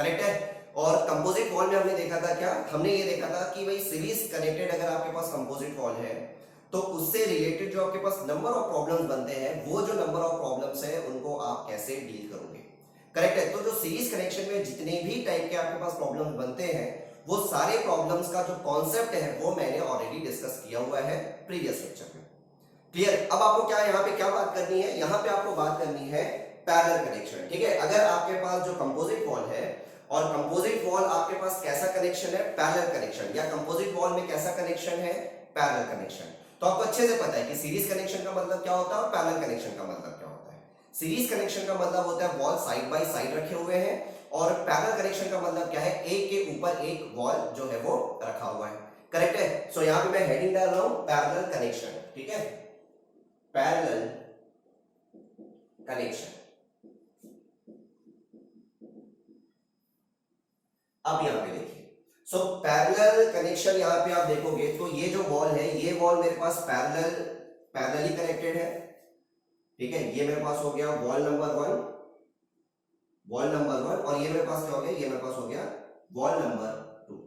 Correct है। और composite wall में हमने देखा था क्या, हमने ये देखा था कि भाई सीरीज कनेक्टेड अगर आपके पास कंपोजिट वॉल है तो उससे रिलेटेड जो आपके पास नंबर ऑफ प्रॉब्लम्स बनते हैं, वो जो नंबर ऑफ प्रॉब्लम्स है उनको आप कैसे डील करोगे। करेक्ट है। तो जो सीरीज कनेक्शन में जितने भी टाइप के आपके पास प्रॉब्लम्स बनते हैं, वो सारे प्रॉब्लम्स का जो कॉन्सेप्ट है वो मैंने ऑलरेडी डिस्कस किया हुआ है प्रीवियस लेक्चर में। क्लियर। अब आपको क्या यहाँ पे क्या बात करनी है, यहाँ पे आपको बात करनी है पैरेलल कनेक्शन। ठीक है। अगर आपके पास जो कंपोजिट वॉल है और कंपोजिट वॉल आपके पास कैसा कनेक्शन है, पैरेलल कनेक्शन, या कंपोजिट वॉल में कैसा कनेक्शन है, पैरेलल कनेक्शन, तो आपको अच्छे से पता है कि सीरीज कनेक्शन का मतलब क्या होता है और पैरेलल कनेक्शन का मतलब क्या होता है। सीरीज कनेक्शन का मतलब होता है वॉल साइड बाय साइड रखे हुए हैं, और पैरेलल कनेक्शन का मतलब क्या है, एक के ऊपर एक वॉल जो है वो रखा हुआ है। करेक्ट है। सो यहाँ पे मैं हेडिंग डाल रहा हूं पैरेलल कनेक्शन। ठीक है, पैरेलल कनेक्शन। अब यहां पे देखिए, सो पैरेलल कनेक्शन यहां पे आप देखोगे तो ये जो वॉल है, ये वॉल मेरे पास पैरेलली कनेक्टेड है। ठीक है, ये मेरे पास हो गया वॉल नंबर 1, और ये मेरे पास क्या हो गया, ये मेरे पास हो गया वॉल नंबर 2।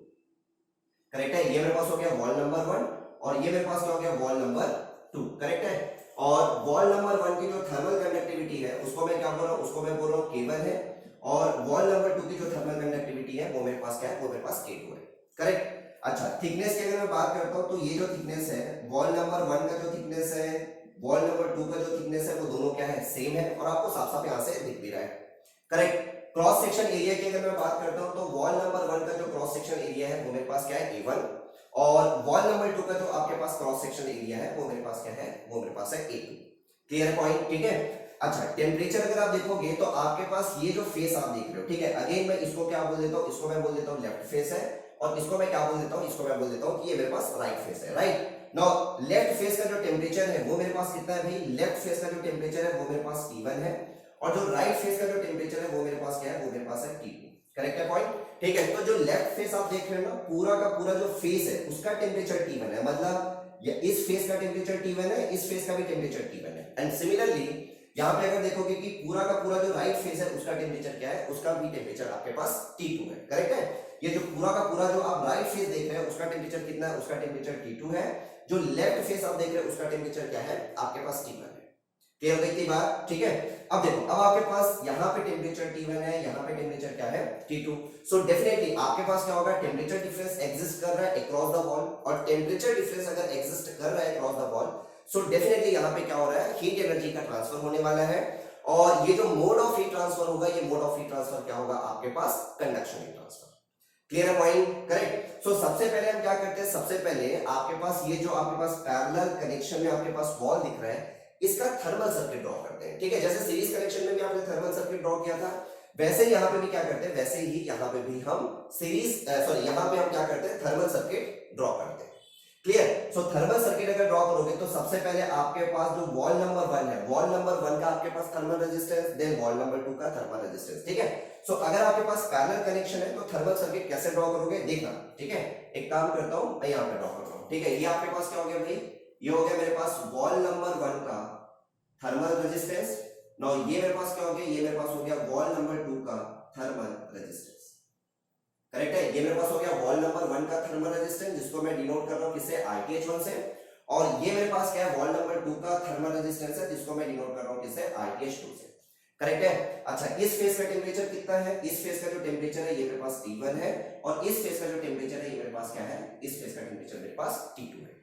करेक्ट है। ये मेरे पास हो गया वॉल नंबर 1 और ये मेरे पास क्या हो गया वॉल नंबर 2। करेक्ट है। और वॉल नंबर 1 की जो थर्मल कंडक्टिविटी है उसको मैं क्या बोल रहा हूं, उसको मैं बोल रहा हूं K1 है, और वॉल नंबर 2 की जो थर्मल कंडक्टिविटी है वो मेरे पास क्या है, वो मेरे पास K2 है। करेक्ट। अच्छा, थिकनेस की अगर मैं बात करता हूं तो ये जो थिकनेस है, वॉल नंबर 1 का जो थिकनेस है, वॉल नंबर 2 का जो थिकनेस है, वो दोनों क्या है, सेम है, और आपको साफ साफ यहां से दिख भी रहा है। करेक्ट। क्रॉस सेक्शन एरिया की अगर मैं बात करता हूं तो वॉल नंबर 1 का जो क्रॉस सेक्शन एरिया है वो मेरे पास क्या है, A1, और वॉल नंबर 2 का जो आपके पास क्रॉस सेक्शन एरिया है वो मेरे पास क्या है, वो मेरे पास है A2। Clear point. ठीक है। अच्छा, टेम्परेचर अगर आप देखोगे तो आपके पास ये जो फेस आप देख रहे हो, ठीक है, अगेन मैं इसको क्या बोल देता हूं, इसको मैं बोल देता हूं लेफ्ट फेस है, और इसको मैं क्या बोल देता हूं, इसको मैं बोल देता हूं कि ये मेरे पास राइट फेस है। राइट। नाउ लेफ्ट फेस का जो टेम्परेचर है वो मेरे पास कितना है भाई, लेफ्ट फेस का जो टेम्परेचर है वो मेरे पास T1 है, और जो राइट फेस का जो टेम्परेचर है वो मेरे पास क्या है, वो मेरे पास है T2। करेक्ट है पॉइंट। ठीक है। तो जो लेफ्ट फेस आप देख रहे हो ना, पूरा का पूरा जो फेस है उसका टेम्परेचर T1 है, मतलब या इस फेस का टेम्परेचर T1 है, इस फेस का भी टेम्परेचर T1 है। एंड सिमिलरली यहां पे अगर देखोगे कि पूरा का पूरा जो राइट फेस है उसका टेम्परेचर क्या है, उसका भी टेम्परेचर आपके पास T2 है। करेक्ट है। ये जो पूरा का पूरा जो आप राइट फेस देख रहे हैं उसका टेम्परेचर कितना है, उसका टेम्परेचर T2 है। जो लेफ्ट फेस आप देख रहे हैं उसका टेम्परेचर क्या है, आपके पास T1 है। क्लियर हो गई थी बात। ठीक है। अब देखो, अब आपके पास यहाँ पे टेम्परेचर T1 है, यहाँ पे टेम्परेचर क्या है, T2। सो डेफिनेटली आपके पास क्या होगा, टेम्परेचर डिफरेंस एग्जिस्ट कर रहा है अक्रॉस द वॉल, और टेम्परेचर डिफरेंस अगर एग्जिस्ट कर रहा है across the wall, so definitely यहाँ पे क्या हो रहा है, हीट एनर्जी का ट्रांसफर होने वाला है, और ये जो मोड ऑफ हीट ट्रांसफर होगा, ये मोड ऑफ हीट ट्रांसफर क्या होगा आपके पास, कंडक्शन हीट ट्रांसफर। क्लियर है पॉइंट। करेक्ट। सो सबसे पहले हम क्या करते हैं, सबसे पहले आपके पास ये जो आपके पास पैरेलल कनेक्शन में आपके पास वॉल दिख रहा है, इसका थर्मल सर्किट ड्रॉ करते हैं। ठीक है, जैसे सीरीज कनेक्शन में भी आपने थर्मल सर्किट ड्रॉ किया था, वैसे यहाँ पे भी क्या करते हैं, वैसे ही यहाँ पे भी हम यहाँ पे हम क्या करते हैं, थर्मल सर्किट ड्रॉ करते हैं। क्लियर। सो थर्मल सर्किट अगर ड्रॉ करोगे तो सबसे पहले आपके पास जो वॉल नंबर 1 है, वॉल नंबर 1 का आपके पास thermal resistance, then wall number 2 का थर्मल रेजिस्टेंस। ठीक है। सो अगर आपके पास पैरेलल कनेक्शन है तो थर्मल सर्किट कैसे ड्रॉ करोगे, देखना। ठीक है, एक काम करता हूं, मैं यहाँ पे ड्रॉ करता हूँ। ठीक है, ये आपके पास क्या हो गया भाई, ये हो गया मेरे पास वॉल नंबर 1 का थर्मल रेजिस्टेंस। नाउ ये मेरे पास क्या हो गया, ये मेरे पास हो गया वॉल नंबर 2 का थर्मल रेजिस्टेंस। करेक्ट है। ये मेरे पास हो गया वॉल नंबर 1 का थर्मल रेजिस्टेंस, जिसको मैं डिनोट कर रहा हूं किससे, RTH1 से, और ये मेरे पास क्या है, वॉल नंबर 2 का थर्मल रेजिस्टेंस है, जिसको मैं डिनोट कर रहा हूं किससे, RTH2 से। करेक्ट है। अच्छा, इस फेस का टेम्परेचर कितना है, इस फेस का जो टेम्परेचर है ये मेरे पास T1 है, और इस फेस का जो टेम्परेचर है ये मेरे पास क्या है, इस फेस का टेम्परेचर मेरे पास T2 है।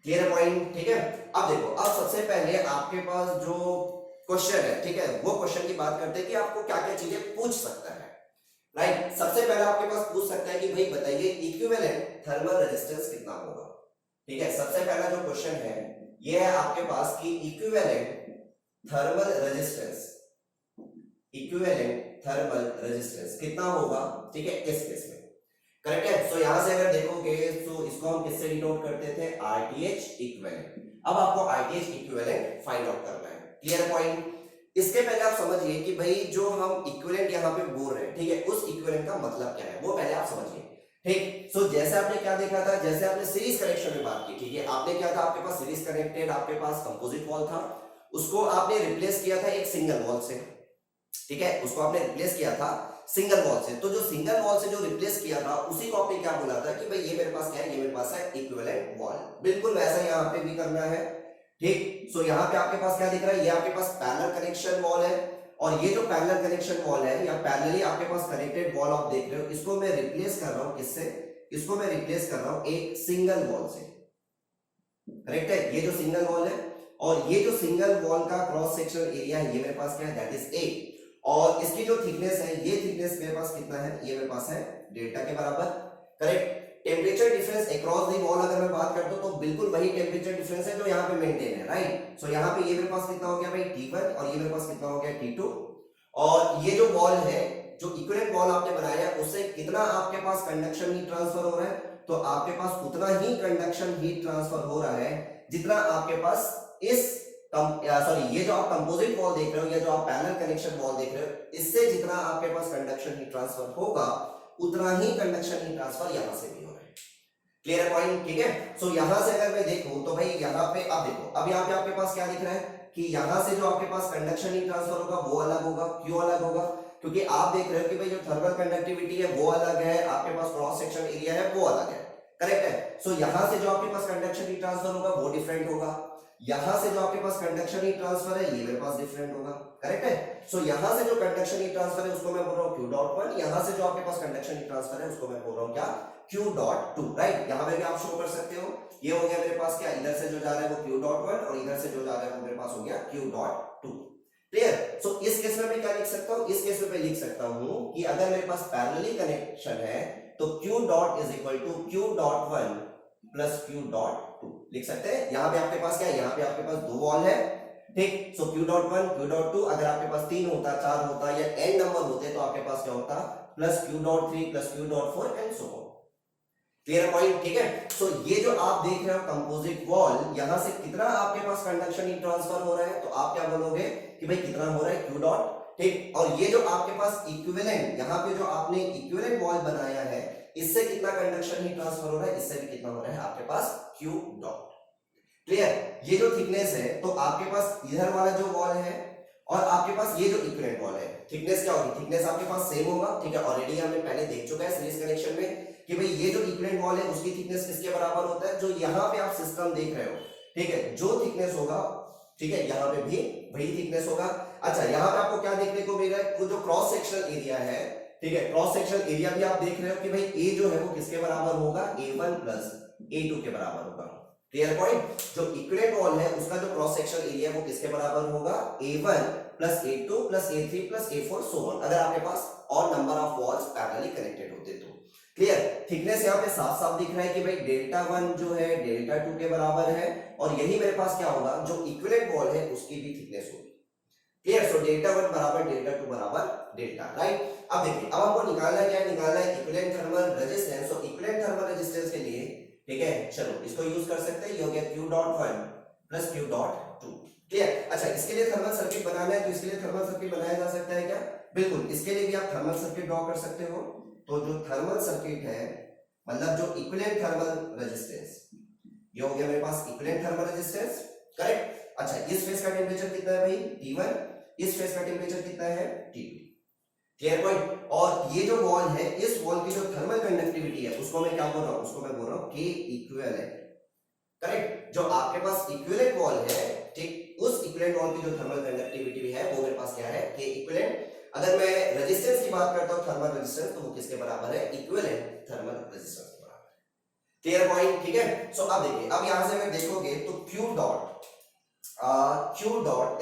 Clear point. ठीक है। अब देखो, अब सबसे पहले आपके पास जो क्वेश्चन है, ठीक है, वो क्वेश्चन की बात करते हैं कि आपको क्या क्या चीजें पूछ सकता है। राइट। सबसे पहले आपके पास पूछ सकता है कि भाई बताइए इक्विवेलेंट थर्मल रेजिस्टेंस कितना होगा। ठीक है, सबसे पहला जो क्वेश्चन है ये है आपके पास कि equivalent thermal resistance, equivalent thermal resistance कितना होगा। ठीक है, इस केस में। करेक्ट है। सो यहां से अगर देखोगे तो इसको हम किससे डिनोट करते थे, RTH इक्विवेलेंट। अब आपको RTH इक्विवेलेंट फाइंड आउट करना है। Clear point. इसके पहले आप समझिए कि भाई जो हम इक्विवेलेंट यहाँ पे बोल रहे हैं, ठीक है, उस इक्विवेलेंट का मतलब क्या है वो पहले आप समझिए। ठीक। सो जैसे आपने क्या देखा था, जैसे आपने सीरीज कनेक्शन में बात की, ठीक है, आपने क्या था, आपके पास सीरीज कनेक्टेड आपके पास कंपोजिट वॉल था, उसको आपने रिप्लेस किया था एक सिंगल वॉल से। ठीक है, उसको आपने रिप्लेस किया था सिंगल वॉल से। तो जो सिंगल वॉल से जो रिप्लेस किया था उसी को आपने क्या बोला था कि भाई ये मेरे पास क्या है, ये मेरे पास है इक्विवेलेंट वॉल। बिल्कुल वैसा यहाँ पे भी करना है, ठीक। सो यहाँ पे आपके पास क्या दिख रहा है, ये आपके पास पैरेलल कनेक्शन वॉल है, और ये जो पैरेलल कनेक्शन वॉल है या पैरेलली आपके पास कनेक्टेड वॉल आप देख रहे हो, इसको मैं रिप्लेस कर रहा हूं किससे, इसको मैं रिप्लेस कर रहा हूं एक सिंगल वॉल से, करेक्ट है। ये जो सिंगल वॉल है और ये जो सिंगल वॉल का क्रॉस सेक्शनल एरिया है ये मेरे पास क्या है, दैट इज ए, और इसकी जो थिकनेस है, ये थिकनेस मेरे पास कितना है, ये मेरे पास है डेल्टा के बराबर, correct. Temperature difference across the wall अगर मैं बात करता हूं तो बिल्कुल वही टेम्परेचर डिफरेंस है जो यहाँ पे मेंटेन है, राइट। सो यहाँ पे ये मेरे पास कितना हो गया भाई T1 और ये मेरे पास कितना हो गया T2, और ये जो वॉल है, जो इक्विवेलेंट वॉल आपने बनाया है उससे कितना आपके पास कंडक्शन हीट ट्रांसफर हो रहा है, तो आपके पास उतना ही कंडक्शन हीट ट्रांसफर हो रहा है जितना आपके पास इस सॉरी ये जो आप कंपोजिट वॉल देख रहे हो या जो आप पैरेलल कनेक्शन वॉल देख रहे हो, इससे जितना आपके पास कंडक्शन हीट ट्रांसफर होगा उतना ही कंडक्शन हीट ट्रांसफर यहां से भी हो रहा है। क्लियर पॉइंट, ठीक है। सो यहां से अगर मैं देखूं तो भाई यहां पे अब देखो, अब यहां पे आपके पास क्या दिख रहा है कि यहां से जो आपके पास कंडक्शन हीट ट्रांसफर होगा वो अलग होगा। क्यों अलग होगा, क्योंकि आप देख रहे हो कि भाई जो थर्मल कंडक्टिविटी है वो अलग है, आपके पास क्रॉस सेक्शन एरिया है वो अलग है, करेक्ट है। सो यहां से जो आपके पास कंडक्शन हीट ट्रांसफर होगा वो डिफरेंट होगा, यहां से जो आपके पास कंडक्शन हीट ट्रांसफर है ये मेरे पास डिफरेंट होगा, करेक्ट है। सो यहां से जो कंडक्शन हीट ट्रांसफर है उसको मैं बोल रहा हूं Q.1, यहां से जो आपके पास कंडक्शन हीट ट्रांसफर है उसको मैं बोल रहा हूं क्या, Q.2, राइट। यहां पे भी आप शो कर सकते हो, ये हो गया मेरे पास क्या, इधर से जो जा रहा है वो Q.1 और इधर से जो जा रहा है वो मेरे पास हो गया Q.2, क्लियर। सो इस केस में मैं क्या लिख सकता हूं, इस केस में मैं लिख सकता हूं कि अगर मेरे पास पैरेलली कनेक्शन है तो Q.1 प्लस Q.2 लिख सकते हैं। यहां पे आपके पास क्या है, यहां पे आपके पास दो वॉल है, ठीक। सो Q.1 Q.2 अगर आपके पास 3 होता, 4 होता या n नंबर होते तो आपके पास क्या होता, plus Q.3 plus Q.4 and so on. Clear point, ठीक है। सो ये जो आप देख रहे हो कंपोजिट वॉल, यहां से कितना आपके पास कंडक्शन हीट ट्रांसफर हो रहा है, तो आप क्या बोलोगे कि भाई कितना हो रहा है Q., ठीक। और ये जो आपके पास इक्विवेलेंट, यहां पे जो आपने इक्विवेलेंट वॉल बनाया है इससे कितना कंडक्शन हीट ट्रांसफर हो रहा है, इससे भी कितना हो रहा है आपके पास Q.। क्लियर। ये जो थिकनेस है तो आपके पास इधर वाला जो वॉल है और आपके पास ये जो इक्विवेलेंट वॉल है, थिकनेस क्या होगी, थिकनेस आपके पास सेम होगा, ठीक है। ऑलरेडी हमने पहले देख चुका है सीरीज कनेक्शन में कि भाई ये जो इक्विवेलेंट वॉल है उसकी थिकनेस किसके बराबर होता है, जो यहाँ पे आप सिस्टम देख रहे हो, ठीक है, जो थिकनेस होगा, ठीक है, यहाँ पे भी वही थिकनेस होगा। अच्छा, यहाँ पे आपको क्या देखने को मिल रहा है, जो क्रॉस सेक्शनल एरिया है, ठीक है, क्रॉस सेक्शनल एरिया भी आप देख रहे हो कि भाई ए जो है वो किसके बराबर होगा, A1 प्लस A2 के बराबर होगा। Clear point. जो इक्विवेलेंट वॉल है उसका जो क्रॉस सेक्शनल एरिया वो किसके बराबर होगा, A1 plus A2 plus A3 plus A4 so on, अगर आपके पास और number of walls parallelly connected होते तो। क्लियर। थिकनेस यहाँ पे साफ साफ दिख रहा है कि भाई Δ1 जो है Δ2 के बराबर है, और यही मेरे पास क्या होगा, जो इक्विवेलेंट वॉल है उसकी भी थिकनेस होगी। क्लियर। सो Δ1 बराबर Δ2 बराबर डेल्टा, राइट। अब देखिए, अब हमको निकालना क्या है, निकालना है इक्विवेलेंट थर्मल रेजिस्टेंस। और इक्विवेलेंट थर्मल रेजिस्टेंस के लिए, ठीक है, चलो इसको यूज कर सकते हैं, ये हो गया Q.1 प्लस Q.2। क्लियर। अच्छा, इसके लिए थर्मल सर्किट बनाना है तो इसके लिए थर्मल सर्किट बनाया जा सकता है क्या, बिल्कुल, इसके लिए भी आप थर्मल सर्किट ड्रॉ कर सकते हो। तो जो थर्मल सर्किट है, मतलब जो इक्विवेलेंट थर्मल रेजिस्टेंस, ये हो गया मेरे पास इक्विवेलेंट थर्मल रेजिस्टेंस, करेक्ट। अच्छा, इस फेस का टेंपरेचर कितना है भाई T1, इस फेस का टेंपरेचर कितना है T2। Clear point. और ये जो वॉल है, इस वॉल की जो थर्मल कंडक्टिविटी है उसको मैं क्या बोल रहा हूं, उसको मैं बोल रहा हूं K इक्विवेलेंट, करेक्ट। जो आपके पास इक्विवेलेंट वॉल है, ठीक, उस इक्विवेलेंट वॉल की जो थर्मल कंडक्टिविटी है वो मेरे पास क्या है, K इक्विवेलेंट। अगर मैं रेजिस्टेंस की बात करता हूं, थर्मल रेजिस्टेंस, तो वो किसके बराबर है, इक्विवेलेंट थर्मल रेजिस्टेंस के बराबर है। क्लियर पॉइंट, ठीक है। सो अब देखिए, अब यहां से अगर देखोगे तो Q.,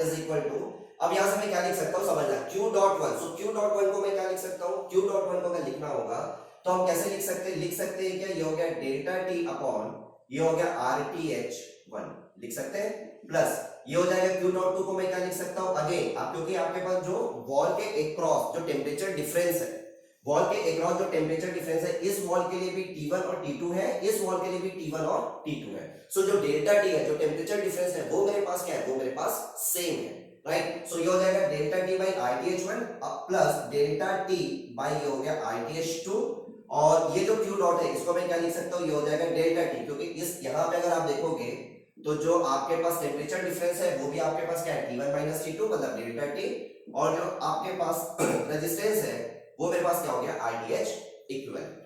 इज इक्वल टू, अब यहां से मैं क्या लिख सकता हूं, समझना, Q.1। सो Q.1 को मैं क्या लिख सकता हूं, Q.1 को अगर लिखना होगा तो हम कैसे लिख सकते हैं, क्या, ये हो गया डेल्टा टी अपॉन, ये हो गया RTH1 लिख सकते हैं, प्लस ये हो जाएगा Q.2 को मैं क्या लिख सकता हूं, अगेन आप, क्योंकि आपके पास जो वॉल के अक्रॉस जो टेम्परेचर डिफरेंस है, वॉल के अक्रॉस जो टेम्परेचर डिफरेंस है, इस वॉल के लिए भी T1 और T2 है, इस वॉल के लिए भी T1 और T2 है। सो जो डेल्टा T है, जो टेम्परेचर डिफरेंस है, वो मेरे पास क्या है, वो मेरे पास सेम है, राइट। सो ये हो जाएगा delta T by RTH1 plus delta T by ये हो गया RTH2, और ये जो Q., है इसको मैं क्या लिख सकता हूं, ये हो जाएगा डेल्टा T, क्योंकि इस यहां पे अगर आप देखोगे तो जो आपके पास टेम्परेचर डिफरेंस है वो भी आपके पास क्या है, T1 माइनस T2 मतलब डेल्टा T, और जो आपके पास रेजिस्टेंस है वो मेरे पास क्या हो गया RTH इक्विवेलेंट।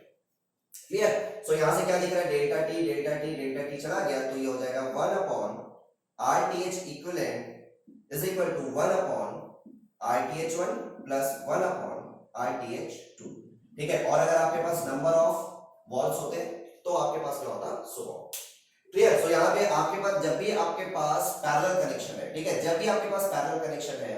क्लियर? सो यहां से क्या दिख रहा है, delta T delta T delta T चला गया, तो ये हो जाएगा 1 upon RTH equivalent is equal to 1 upon RTH1 plus 1 upon RTH2। ठीक है, और अगर आपके पास नंबर ऑफ वॉल्स होते तो आपके पास क्या होता, 100। क्लियर? सो यहाँ पे आपके पास जब भी आपके पास पैरेलल कनेक्शन है, ठीक है, जब भी आपके पास पैरेलल कनेक्शन है,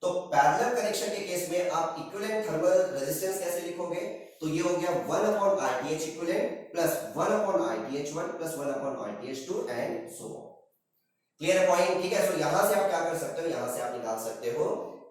तो पैरेलल कनेक्शन के केस में आप इक्विवेलेंट थर्मल रेजिस्टेंस कैसे लिखोगे, तो ये हो गया 1 upon RTH equivalent plus 1 upon RTH1 plus 1 upon RTH2 and so on. Clear है पॉइंट? ठीक है, सो यहां से आप क्या कर सकते हो, यहां से आप निकाल सकते हो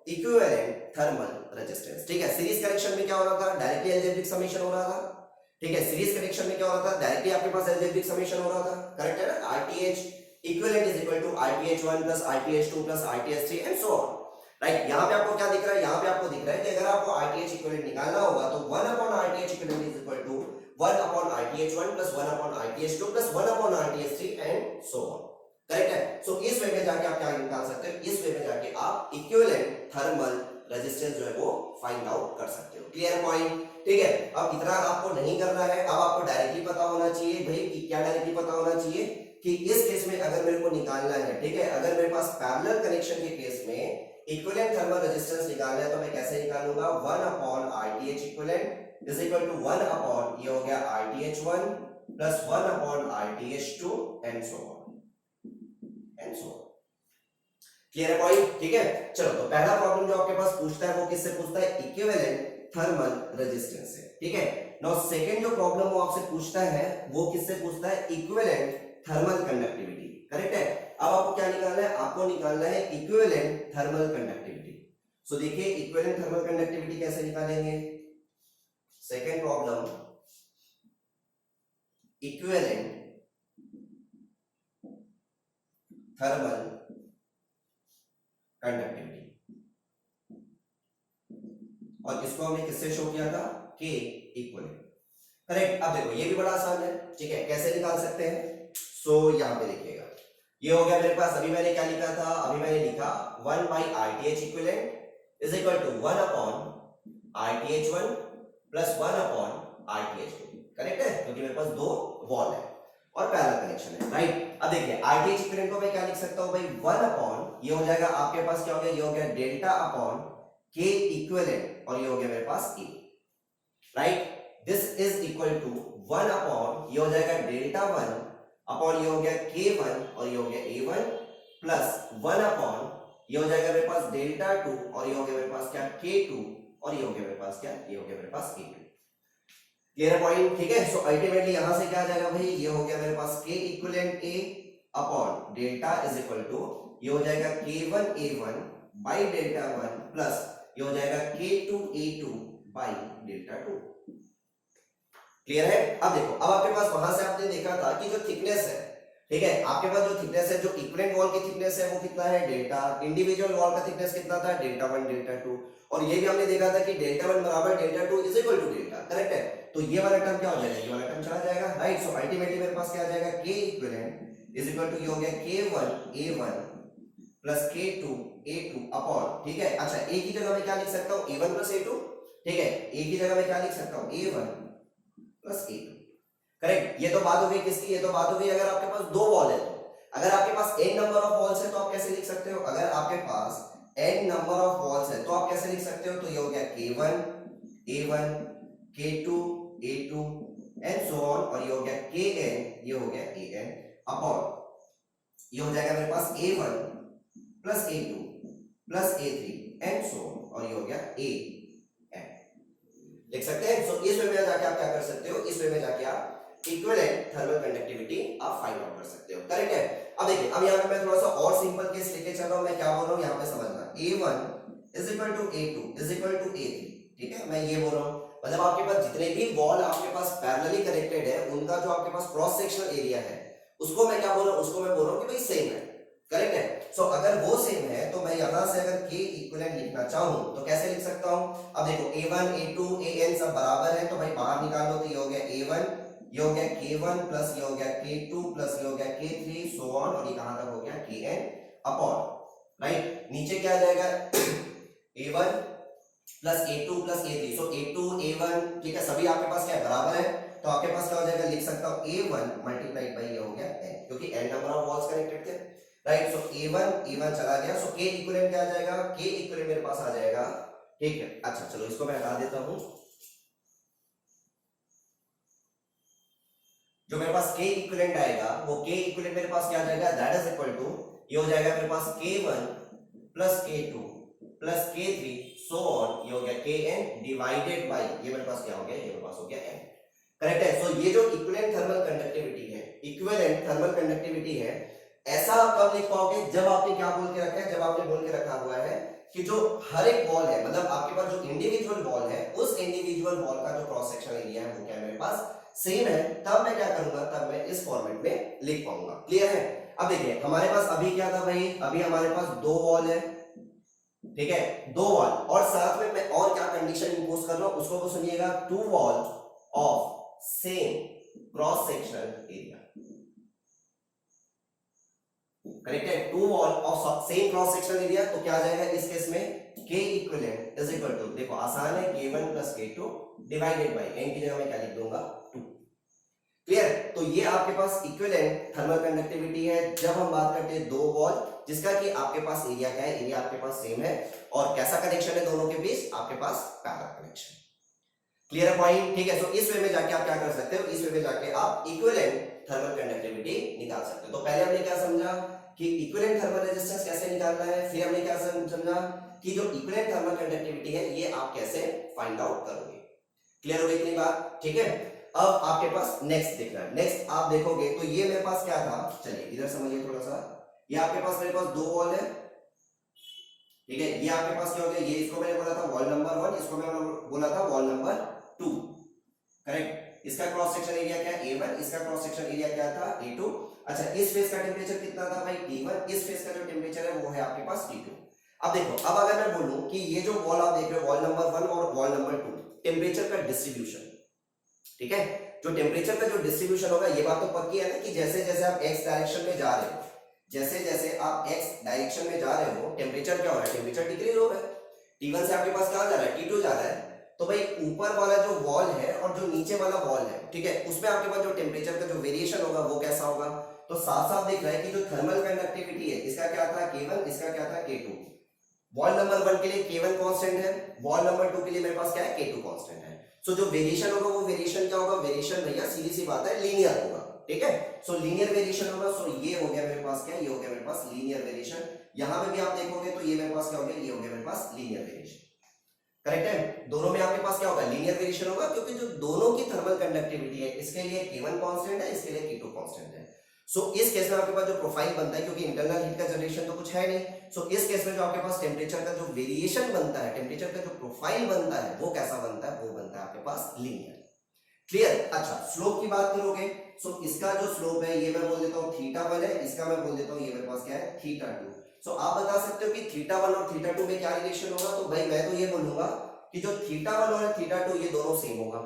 इक्विवेलेंट थर्मल रेजिस्टेंस। ठीक है, सीरीज कनेक्शन में क्या हो रहा था, डायरेक्टली अलजेब्रिक समेशन हो रहा था। ठीक है, सीरीज कनेक्शन में क्या हो रहा था, डायरेक्टली आपके पास अलजेब्रिक समेशन हो रहा था। करेक्ट है ना? RTH equivalent is equal to RTH1 plus RTH2 plus RTH3 and so on. Right, यहां पे आपको क्या दिख रहा है, यहां पे आपको दिख रहा है कि अगर आपको RTH इक्विवेलेंट निकालना होगा तो 1 upon RTH equivalent is equal to 1 upon RTH1 plus 1 upon RTH2 plus 1 upon RTH3 and so on. Correct है? सो इस वे में जाके आप क्या निकाल सकते हो, इस वे में जाके आप इक्विवेलेंट थर्मल रेजिस्टेंस जो है वो फाइंड आउट कर सकते हो। Clear point? ठीक है, अब इतना आपको नहीं करना है, अब आपको डायरेक्टली पता होना चाहिए भाई कि क्या डायरेक्टली पता होना चाहिए कि इस केस में अगर मेरे को निकालना है, ठीक है, अगर मेरे पास पैरेलल कनेक्शन के केस में इक्विवेलेंट थर्मल रेजिस्टेंस निकालना है तो मैं कैसे निकालूंगा, 1 upon RTH equivalent is equal to 1 upon ये हो गया RTH1 plus 1 upon RTH2 and so on and so on. Clear है पॉइंट? ठीक है, चलो तो पहला प्रॉब्लम जो आपके पास पूछता है वो किससे पूछता है, इक्विवेलेंट थर्मल रेजिस्टेंस से। ठीक है, नाउ सेकंड जो प्रॉब्लम वो आपसे पूछता है वो किससे पूछता है, इक्विवेलेंट थर्मल कंडक्टिविटी। करेक्ट है? अब आपको क्या निकालना है, आपको निकालना है इक्विवेलेंट थर्मल कंडक्टिविटी। सो देखिए इक्विवेलेंट थर्मल कंडक्टिविटी कैसे निकालेंगे, second problem, equivalent thermal conductivity, और इसको हमने किससे शो किया था, K इक्विवेलेंट। करेक्ट? अब देखो ये भी बड़ा आसान है। ठीक है, कैसे निकाल सकते हैं, सो यहां पे देखिएगा, ये हो गया मेरे पास, अभी मैंने क्या लिखा था, अभी मैंने लिखा 1 by RTH equivalent is equal to 1 upon RTH1 plus 1 upon RTH2। Correct है? क्योंकि मेरे पास दो वॉल है और पैरेलल कनेक्शन है। राइट, अब देखिए RTH इक्विवेलेंट को मैं क्या लिख सकता हूं भाई, 1 अपॉन ये हो जाएगा आपके पास क्या हो गया, ये हो गया डेल्टा अपॉन K इक्विवेलेंट, और ये हो गया मेरे पास A। Right, this is equal to 1 upon ये हो जाएगा डेल्टा 1 अपॉन ये हो गया K1 और ये हो गया A1 प्लस 1 अपॉन ये हो जाएगा मेरे पास डेल्टा 2 और ये हो गया मेरे पास क्या K2 और ये हो गया मेरे पास क्या, ये हो गया मेरे पास K2। Clear point? ठीक है, सो अल्टीमेटली यहां से क्या आ जाएगा भाई, ये हो गया मेरे पास K equivalent A upon delta is equal to ये हो जाएगा K1 A1 by delta 1 plus ये हो जाएगा K2 A2 by delta 2। Clear है? अब देखो, अब आपके पास वहां से आपने देखा था कि जो थिकनेस है, ठीक है, आपके पास जो थिकनेस है, जो इक्विवेलेंट वॉल की थिकनेस है वो कितना है, डेल्टा, इंडिविजुअल वॉल का थिकनेस कितना था, डेल्टा 1 डेल्टा 2, और ये भी हमने देखा था कि डेल्टा 1 बराबर delta 2 is equal to delta. Correct है? तो ये वाला टर्म क्या हो जाएगा, ये वाला टर्म चला जाएगा। राइट, सो अल्टीमेटली मेरे पास क्या आ जाएगा, K equivalent is equal to ये हो गया K1 A1 plus K2 A2 upon, ठीक है, अच्छा A की जगह मैं क्या लिख सकता हूं, A1 प्लस A2। ठीक है, A की जगह मैं क्या लिख सकता हूं, A1 प्लस A2। करेक्ट, ये तो बात हो गई किसकी, ये तो बात हो गई अगर आपके पास दो वॉल है तो। अगर आपके पास n नंबर ऑफ वॉल्स है तो आप कैसे लिख सकते हो, अगर आपके पास n नंबर ऑफ वॉल्स है तो आप कैसे लिख सकते हो, तो ये हो गया K1 A1 K2 A2 and so on, और ये हो गया Kn, ये हो गया An अपॉन ये हो जाएगा मेरे पास A1 plus A2 plus A3 and so on, और ये हो गया A लिख सकते हैं। सो इस वे में जाके आप क्या कर सकते हो, इस वे में जाके आप इक्विवेलेंट थर्मल कंडक्टिविटी आप फाइंड आउट कर सकते हो। करेक्ट है? अब देखिए, अब यहाँ पे मैं थोड़ा सा और सिंपल केस लेके चल रहा हूं, मैं क्या बोल रहा हूं यहाँ पे समझना, A1 is equal to A2 is equal to A3। ठीक है, मैं ये बोल रहा हूं, मतलब आपके पास जितने भी वॉल आपके पास पैरेलली कनेक्टेड है उनका जो आपके पास क्रॉस सेक्शनल एरिया है उसको मैं क्या बोल रहा हूं, उसको मैं बोल रहा हूं कि भाई सेम है। करेक्ट है? सो अगर वो सेम है तो मैं यहां से अगर K इक्विवेलेंट लिखना चाहूं तो कैसे लिख सकता हूं, अब देखो A1 A2 An सब बराबर है तो भाई बाहर निकाल लो, तो ये हो गया A1, ये हो गया K1 प्लस ये हो गया K2 प्लस ये हो गया K3 सो ऑन, और ये कहां तक हो गया Kn अपॉन, राइट, नीचे क्या आ जाएगा A1 plus A2 plus A3, सो A2 A1, ठीक है, सभी आपके पास क्या है, बराबर है, तो आपके पास क्या हो जाएगा, लिख सकता हूं A1 मल्टीप्लाइड बाई ये हो गया n, क्योंकि n number of walls connected थे, राइट। सो A1 चला गया, सो K इक्विवेलेंट क्या आ जाएगा, K इक्विवेलेंट मेरे पास आ जाएगा, ठीक है। अच्छा चलो इसको मैं हटा देता हूं, जो मेरे पास K इक्विवेलेंट आएगा वो K इक्विवेलेंट मेरे पास क्या आ जाएगा, दैट इज इक्वल टू, ये हो जाएगा मेरे पास K1 plus K2 plus K3 so on, ये हो गया Kn डिवाइडेड बाय, ये मेरे पास क्या हो गया, ये मेरे पास हो गया n, करेक्ट है। सो ये जो इक्विवेलेंट थर्मल कंडक्टिविटी है, इक्विवेलेंट थर्मल कंडक्टिविटी है, ऐसा आप कब लिख पाओगे, जब आपने क्या बोल के रखा है, जब आपने बोल के रखा हुआ है कि जो हर एक वॉल है, मतलब आपके पास जो इंडिविजुअल वॉल है, उस इंडिविजुअल वॉल का जो क्रॉस सेक्शन एरिया है वो क्या है मेरे पास सेम है, तब मैं क्या करूंगा, तब मैं इस फॉर्मेट में लिख पाऊंगा। क्लियर है। अब देखिए हमारे पास अभी क्या था भाई, अभी हमारे पास दो वॉल है, ठीक है, दो वॉल, और साथ में मैं और क्या कंडीशन इंपोज कर रहा हूं उसको तो सुनिएगा, two wall of same cross sectional area, correct है, two wall of same cross sectional area, तो क्या आ जाएगा इस केस में, K equivalent is equal to, देखो आसान है, K1 plus K2 divided by n की जगह मैं क्या लिख दूंगा, 2। क्लियर। तो ये आपके पास इक्विवेलेंट थर्मल कंडक्टिविटी है जब हम बात करते हैं दो वॉल जिसका कि आपके पास एरिया क्या है, एरिया आपके पास सेम है, और कैसा कनेक्शन है दोनों के बीच, आपके पास पैरेलल कनेक्शन। क्लियर पॉइंट, ठीक है। तो इस वे में जाके आप क्या कर सकते हो, इस वे में जाके आप इक्विवेलेंट थर्मल कंडक्टिविटी निकाल सकते हो। तो पहले हमने क्या समझा कि इक्विवेलेंट थर्मल रेजिस्टेंस कैसे निकालना है, फिर हमने क्या समझा कि जो इक्विवेलेंट थर्मल कंडक्टिविटी है ये आप कैसे फाइंड आउट करोगे। क्लियर हो गई इतनी बात, ठीक है। अब आपके पास नेक्स्ट देखना है, नेक्स्ट आप देखोगे तो ये मेरे पास क्या था, चलिए इधर समझिए थोड़ा सा, ये आपके पास मेरे पास दो वॉल है, ठीक है, ये आपके पास क्या हो गया, ये इसको मैंने बोला था वॉल नंबर 1, इसको मैंने बोला था वॉल नंबर 2, करेक्ट। इसका क्रॉस सेक्शन एरिया क्या है, A1, इसका क्रॉस सेक्शन एरिया क्या था, A2। अच्छा, इस फेस का टेंपरेचर कितना था भाई, T1, इस फेस का जो टेंपरेचर है वो है आपके पास T2। अब देखो, अब अगर मैं बोलूं कि ये जो वॉल आप देख रहे हो, वॉल नंबर 1 और वॉल नंबर 2, टेंपरेचर का डिस्ट्रीब्यूशन, ठीक है, जो टेम्परेचर का जो डिस्ट्रीब्यूशन होगा, ये बात तो पक्की है ना कि जैसे जैसे आप x डायरेक्शन में जा रहे हो, जैसे जैसे आप x डायरेक्शन में जा रहे हो, टेम्परेचर क्या हो रहा है, टेम्परेचर डिक्रीज हो रहा है, T1 से आपके पास कहां जा रहा है, T2 जा रहा है। तो भाई ऊपर वाला जो वॉल है और जो नीचे वाला वॉल है, ठीक है, उसमें आपके पास जो टेम्परेचर का जो वेरिएशन होगा वो कैसा होगा, तो साफ साफ दिख रहा है कि जो थर्मल कंडक्टिविटी है इसका क्या था K1, इसका क्या था K2। वॉल नंबर 1 के लिए K1 कांस्टेंट है, वॉल नंबर 2 के लिए मेरे पास क्या है, K2 कांस्टेंट है। सो जो वेरिएशन होगा वो वेरिएशन क्या होगा, वेरिएशन भैया सीधी सी बात है, लीनियर होगा, ठीक है। सो लीनियर वेरिएशन होगा, सो ये हो गया मेरे पास क्या, ये हो गया मेरे पास लीनियर वेरिएशन। यहां पे भी आप देखोगे तो ये मेरे पास क्या हो गया, ये हो गया मेरे पास लीनियर वेरिएशन, करेक्ट है। दोनों में आपके पास क्या होगा, लीनियर वेरिएशन होगा, क्योंकि जो दोनों की थर्मल कंडक्टिविटी है, इसके लिए K1 कांस्टेंट है, इसके लिए K2 कांस्टेंट है। सो इस केस में आपके पास जो प्रोफाइल बनता है, क्योंकि इंटरनल हीट का जनरेशन तो कुछ है नहीं, सो इस केस में जो आपके पास टेम्परेचर का जो वेरिएशन बनता है, टेम्परेचर का जो प्रोफाइल बनता है वो कैसा बनता है, वो बनता है आपके पास लीनियर। क्लियर। अच्छा, स्लोप की बात करोगे, सो इसका जो स्लोप है ये मैं बोल देता हूँ θ1 है, इसका मैं बोल देता हूँ ये मेरे पास क्या है, θ2। सो आप बता सकते हो कि θ1 और θ2 में क्या रिलेशन होगा, तो भाई मैं तो ये बोलूंगा कि जो θ1 और θ2 ये दोनों सेम होगा,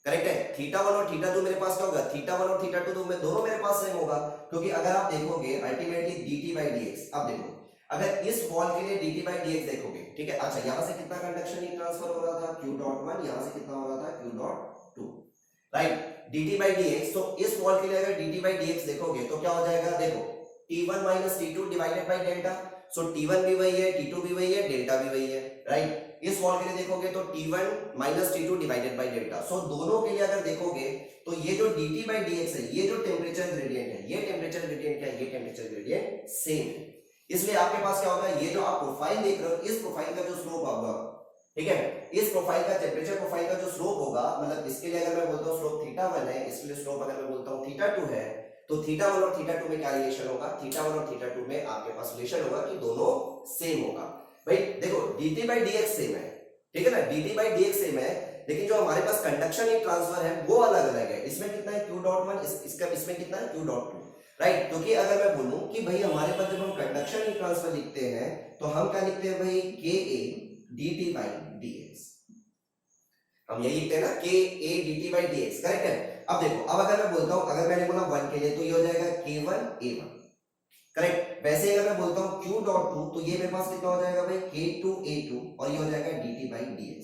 करेक्ट है। θ1 और θ2 मेरे पास क्या होगा, θ1 और θ2 में दोनों मेरे पास सेम होगा, क्योंकि अगर आप देखोगे अल्टीमेटली dt/dx, अब देखो अगर इस वॉल के लिए dt/dx देखोगे, ठीक है। अच्छा, यहां से कितना कंडक्शन हीट ट्रांसफर हो रहा था, q.1, यहां से कितना हो रहा था, q.2, राइट, dt/dx। तो इस वॉल के लिए अगर dt/dx देखोगे तो क्या हो जाएगा, देखो T1 - T2 divided by delta, so T1 भी वही है, T2 भी वही है, डेल्टा भी वही है, राइट। इस वॉल के लिए देखोगे तो T1 - T2 divided by delta, सो दोनों के लिए अगर देखोगे तो ये जो dt/dx है, ये जो टेम्परेचर ग्रेडियंट है, ये टेम्परेचर ग्रेडियंट क्या है, ये टेम्परेचर ग्रेडियंट सेम है। इसलिए आपके पास क्या होगा, ये जो आप प्रोफाइल देख रहे हो, इस प्रोफाइल का जो स्लोप होगा, ठीक है, इस प्रोफाइल का टेम्परेचर प्रोफाइल का जो स्लोप होगा, मतलब इसके लिए अगर मैं बोलता हूँ स्लोप θ1 है, इसके लिए स्लोप अगर मैं बोलता हूँ θ2 है, तो θ1 और θ2 में क्या रिलेशन होगा, θ1 और θ2 में आपके पास रिलेशन होगा कि दोनों सेम होगा। भाई देखो dt/dx सेम है, ठीक है ना, dt/dx सेम है, लेकिन जो हमारे पास कंडक्शन हीट ट्रांसफर है वो अलग अलग है। इसमें कितना है, q.1, इसका इसमें कितना है, q.2, राइट। क्योंकि अगर मैं बोलूं कि भाई हमारे पास जब हम कंडक्शन हीट ट्रांसफर लिखते हैं तो हम क्या लिखते हैं भाई, Ka dt/dx, हम यही लिखते हैं ना, Ka dt/dx, करेक्ट है। अब देखो, अब अगर मैं बोलता हूं, अगर मैंने बोला 1 के लिए तो ये हो जाएगा K1 A1, करेक्ट। वैसे ही अगर मैं बोलता हूँ Q डॉट टू तो ये मेरे पास कितना हो जाएगा भाई K2A2 और ये हो जाएगा dt बाई dx।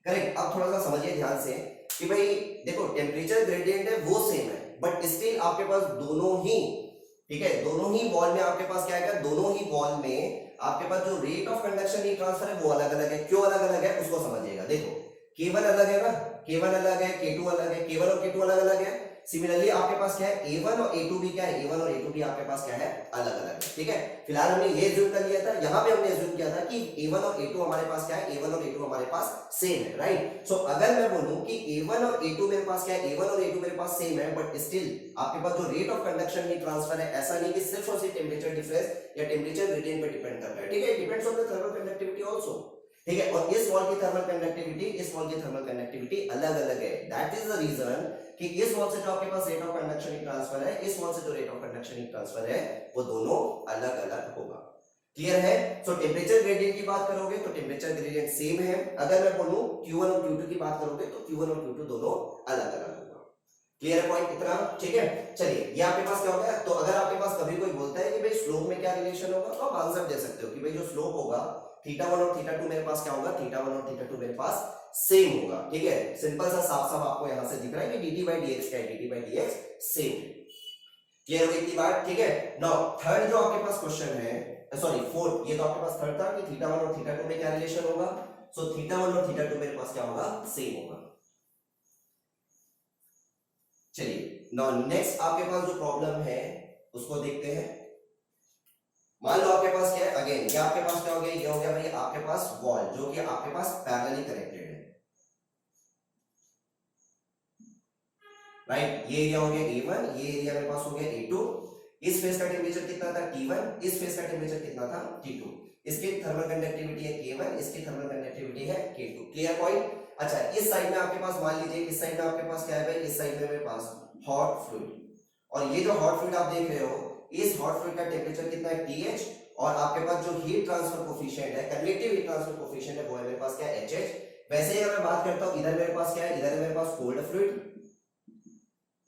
करेक्ट। अब थोड़ा सा समझिए ध्यान से कि भाई देखो टेम्परेचर ग्रेडियंट है वो सेम है बट स्टिल आपके पास दोनों ही, ठीक है, दोनों ही वॉल में आपके पास क्या है, दोनों ही वॉल में आपके पास जो rate of conduction heat transfer है वो अलग अलग है। क्यों अलग अलग है उसको समझिएगा। देखो K1 अलग है ना, K1 अलग है, K2 अलग है, K1 और K2 अलग अलग है। सिमिलरली आपके पास क्या है A1 और A2 भी क्या है, A1 और A2 भी आपके पास क्या है अलग अलग है। ठीक है, फिलहाल हमने ये एज्यूम कर लिया था, यहाँ पे हमने एज्यूम किया था कि A1 और A2 हमारे पास क्या है, A1 और A2 हमारे पास सेम है, राइट। सो अगर मैं बोलूं कि A1 और A2 मेरे पास क्या है, A1 और A2 मेरे पास सेम है बट स्टिल आपके पास जो rate of conduction heat transfer है ऐसा नहीं कि सिर्फ और सिर्फ टेम्परेचर डिफरेंस या टेम्परेचर ग्रेडियंट पे डिपेंड करता है। ठीक है, depends on the thermal conductivity also. ठीक है, और इस वॉल की थर्मल कंडक्टिविटी, इस वॉल की थर्मल कंडक्टिविटी अलग अलग है। दैट इज द रीजन कि इस वॉल से जो आपके पास rate of conduction heat transfer है, इस वॉल से जो rate of conduction heat transfer है वो दोनों अलग अलग होगा। क्लियर है। सो टेम्परेचर ग्रेडियंट की बात करोगे तो टेम्परेचर ग्रेडियंट सेम है। अगर मैं बोलूं Q1 और Q2 की बात करोगे तो Q1 और Q2 दोनों अलग अलग होगा। क्लियर पॉइंट इतना, ठीक है। चलिए ये आपके पास क्या हो गया। तो अगर आपके पास कभी कोई बोलता है कि भाई स्लोप में क्या रिलेशन होगा तो आप आंसर दे सकते हो कि भाई जो स्लोप होगा θ1 और θ2 मेरे पास क्या होगा, θ1 और θ2 मेरे पास सेम होगा। ठीक है, सिंपल सा साफ साफ आपको यहां से दिख रहा है कि dt बाई dx क्या है, dt बाई dx सेम है। क्लियर हो गई इतनी बात, ठीक है। नाउ थर्ड जो आपके पास क्वेश्चन है, सॉरी फोर्थ, ये तो आपके पास थर्ड था कि θ1 और θ2 में क्या रिलेशन होगा। सो θ1 और θ2 मेरे पास क्या होगा, सेम होगा। चलिए नाउ नेक्स्ट आपके पास जो प्रॉब्लम है उसको देखते हैं। मान लो आपके पास क्या है, अगेन ये आपके पास क्या हो गया, ये हो गया भाई आपके पास वॉल जो कि आपके पास पैरेलली कनेक्टेड है, राइट। ये एरिया हो गया A1, ये एरिया मेरे पास हो गया A2। इस फेस का टेम्परेचर कितना था T1, इस फेस का टेम्परेचर कितना था T2। इसकी थर्मल कंडक्टिविटी है K1, इसकी थर्मल कंडक्टिविटी है K2। Clear point. अच्छा इस साइड में आपके पास मान लीजिए, इस साइड में आपके पास क्या है भाई, इस साइड में मेरे पास हॉट फ्लूइड, और ये जो हॉट फ्लूइड आप देख रहे हो इस हॉट फ्लूइड का टेम्परेचर कितना है TH, और आपके पास जो हीट ट्रांसफर कोफिशिएंट है, कन्वेक्टिव हीट ट्रांसफर कोफिशिएंट है वो है मेरे पास क्या है HH। वैसे ही अगर मैं बात करता हूं इधर मेरे पास क्या है, इधर है मेरे पास कोल्ड फ्लूइड,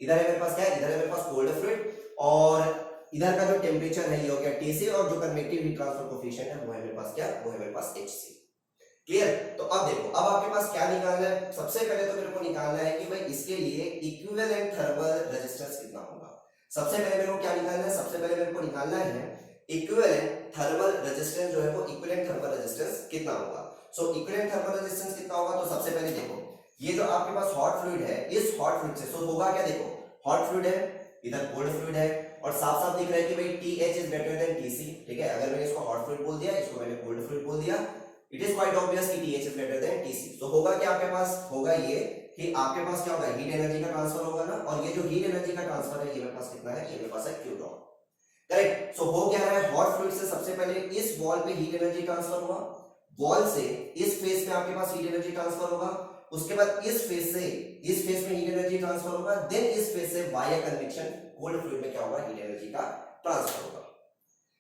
इधर है मेरे पास क्या है, इधर है मेरे पास कोल्ड फ्लूइड, और इधर का जो टेम्परेचर है ये हो गया TC, और जो कन्वेक्टिव हीट ट्रांसफर कोफिशिएंट है वो है मेरे पास क्या, वो है मेरे पास HC। क्लियर। तो अब देखो अब आपके पास क्या निकालना है, सबसे पहले तो मेरे को निकालना है कि भाई इसके लिए इक्विवेलेंट थर्मल रेजिस्टेंस कितना होगा। सबसे पहले मेरे को क्या निकालना है, सबसे पहले मेरे को निकालना है इक्विवेलेंट थर्मल रेजिस्टेंस जो है वो इक्विवेलेंट थर्मल रेजिस्टेंस कितना होगा। सो इक्विवेलेंट थर्मल रेजिस्टेंस कितना होगा, तो सबसे पहले देखो ये जो आपके पास हॉट फ्लूइड है, इस हॉट फ्लूइड से सो होगा क्या, देखो हॉट फ्लूइड है, इधर कोल्ड फ्लूइड है, और साफ साफ दिख रहा है कि भाई TH is greater than TC। ठीक है, अगर मैंने इसको हॉट फ्लूइड बोल दिया, इसको मैंने कोल्ड फ्लूइड बोल दिया, इट इज क्वाइट ऑब्वियस कि TH is greater than TC। तो होगा क्या आपके पास, होगा ये कि आपके पास क्या होगा, हीट एनर्जी का ट्रांसफर होगा ना, और ये जो हीट एनर्जी का ट्रांसफर है ये मेरे पास कितना है, ये मेरे पास है Q डॉट। करेक्ट। सो हो क्या रहा है, हॉट फ्लूइड से सबसे पहले इस वॉल पे हीट एनर्जी ट्रांसफर हुआ, वॉल से इस फेस में आपके पास हीट एनर्जी ट्रांसफर होगा, उसके बाद इस फेस से इस फेस में हीट एनर्जी ट्रांसफर होगा, देन इस फेस से वाया कन्वेक्शन कोल्ड फ्लूइड में क्या होगा, हीट एनर्जी का ट्रांसफर होगा।